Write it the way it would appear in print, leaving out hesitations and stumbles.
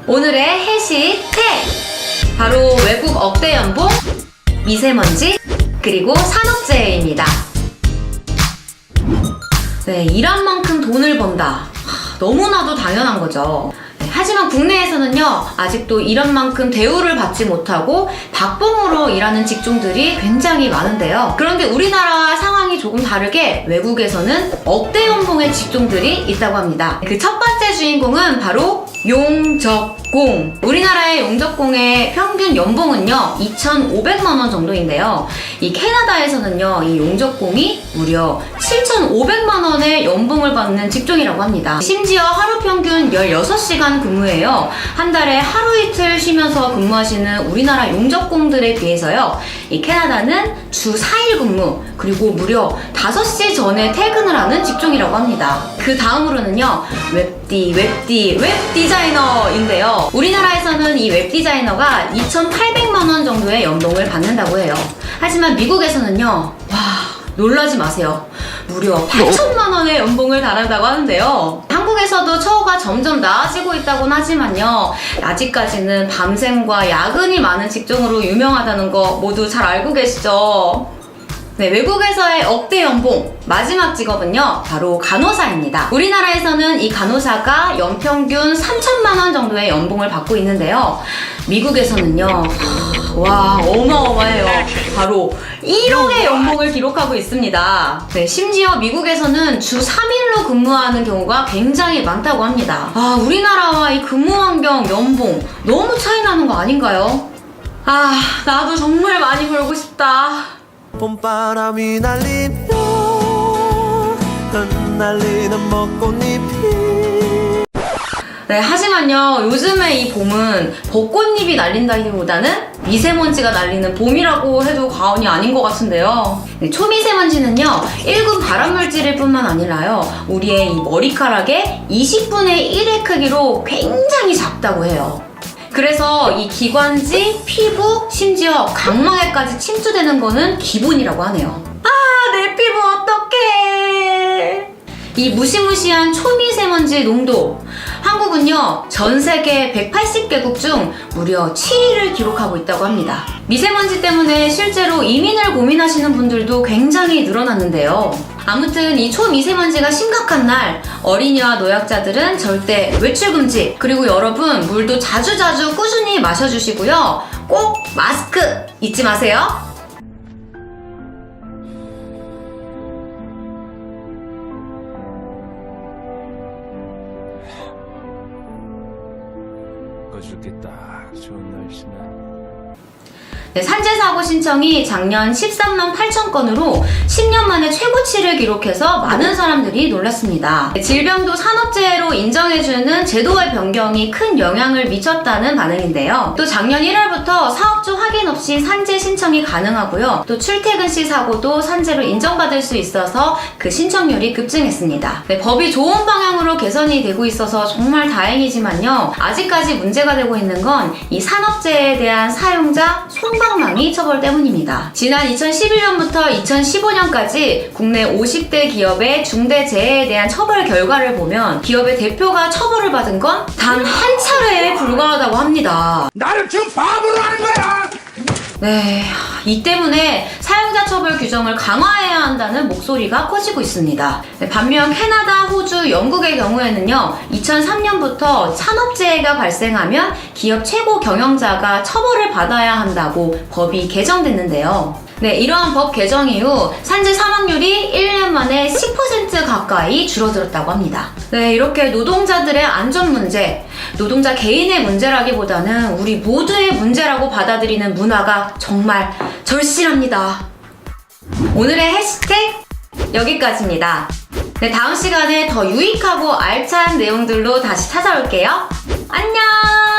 오늘의 해시태그! 바로 외국 억대 연봉, 미세먼지, 그리고 산업재해입니다. 네, 일한 만큼 돈을 번다. 너무나도 당연한 거죠. 하지만 국내에서는요, 아직도 일한 만큼 대우를 받지 못하고 박봉으로 일하는 직종들이 굉장히 많은데요. 그런데 우리나라와 상황이 조금 다르게 외국에서는 억대 연봉의 직종들이 있다고 합니다. 그 첫 번째 주인공은 바로 용접공. 우리나라의 용접공의 평균 연봉은요 2,500만 원 정도인데요. 이 캐나다에서는요 이 용접공이 무려 7,500만 원의 연봉을 받는 직종이라고 합니다. 심지어 하루 평균 16시간 근무해요. 한 달에 하루 이틀 쉬면서 근무하시는 우리나라 용접공들에 비해서요 이 캐나다는 주 4일 근무, 그리고 무려 5시 전에 퇴근을 하는 직종이라고 합니다. 그 다음으로는요 웹디자이너인데요. 우리나라에서는 이 웹디자이너가 2,800만 원 정도의 연봉을 받는다고 해요. 하지만 미국에서는요, 와, 놀라지 마세요. 무려 8천만 원의 연봉을 달한다고 하는데요. 한국에서도 처우가 점점 나아지고 있다고는 하지만요, 아직까지는 밤샘과 야근이 많은 직종으로 유명하다는 거 모두 잘 알고 계시죠? 네, 외국에서의 억대 연봉 마지막 직업은요 바로 간호사입니다. 우리나라에서는 이 간호사가 연평균 3천만 원 정도의 연봉을 받고 있는데요, 미국에서는요 와, 어마어마해요. 바로 1억의 연봉을 기록하고 있습니다. 네, 심지어 미국에서는 주 3일로 근무하는 경우가 굉장히 많다고 합니다. 아, 우리나라와 이 근무 환경, 연봉 너무 차이 나는 거 아닌가요? 아, 나도 정말 많이 벌고 싶다. 봄바람이 날리며 흩날리는 벚꽃잎이. 네, 하지만요 요즘에 이 봄은 벚꽃잎이 날린다기보다는 미세먼지가 날리는 봄이라고 해도 과언이 아닌 것 같은데요. 네, 초미세먼지는요 1군 발암물질일 뿐만 아니라요 우리의 이 머리카락의 20분의 1의 크기로 굉장히 작다고 해요. 그래서 이 기관지, 피부, 심지어 각막에까지 침투되는 거는 기본이라고 하네요. 아, 내 피부 어떡해. 이 무시무시한 초미세먼지 농도, 한국은요 전 세계 180개국 중 무려 7위를 기록하고 있다고 합니다. 미세먼지 때문에 실제로 이민을 고민하시는 분들도 굉장히 늘어났는데요. 아무튼 이 초미세먼지가 심각한 날, 어린이와 노약자들은 절대 외출 금지, 그리고 여러분 물도 자주자주 꾸준히 마셔주시고요, 꼭 마스크 잊지 마세요. 꺼줄게 딱 좋은 날씨는. 네, 산재사고 신청이 작년 13만 8천 건으로 10년 만에 최고치를 기록해서 많은 사람들이 놀랐습니다. 질병도 산업재해로 인정해주는 제도의 변경이 큰 영향을 미쳤다는 반응인데요. 또 작년 1월부터 사업주 확인 없이 산재 신청이 가능하고요. 또 출퇴근 시 사고도 산재로 인정받을 수 있어서 그 신청률이 급증했습니다. 네, 법이 좋은 방향으로 개선이 되고 있어서 정말 다행이지만요. 아직까지 문제가 되고 있는 건 이 산업재해에 대한 사용자 손방망이 처벌 때문입니다. 지난 2011년부터 2015년까지 국내 50대 기업의 중대재해에 대한 처벌 결과를 보면 기업의 대표가 처벌을 받은 건 단 한 차례에 불과하다고 합니다. 나를 지금 바보로 하는 거야! 네, 이 때문에 사용자 처벌 규정을 강화해야 한다는 목소리가 커지고 있습니다. 네, 반면 캐나다, 호주, 영국의 경우에는요 2003년부터 산업재해가 발생하면 기업 최고 경영자가 처벌을 받아야 한다고 법이 개정됐는데요. 네, 이러한 법 개정 이후 산재 사망률이 1년 만에 10% 가까이 줄어들었다고 합니다. 네, 이렇게 노동자들의 안전 문제, 노동자 개인의 문제라기보다는 우리 모두의 문제라고 받아들이는 문화가 정말 절실합니다. 오늘의 해시태그 여기까지입니다. 네, 다음 시간에 더 유익하고 알찬 내용들로 다시 찾아올게요. 안녕!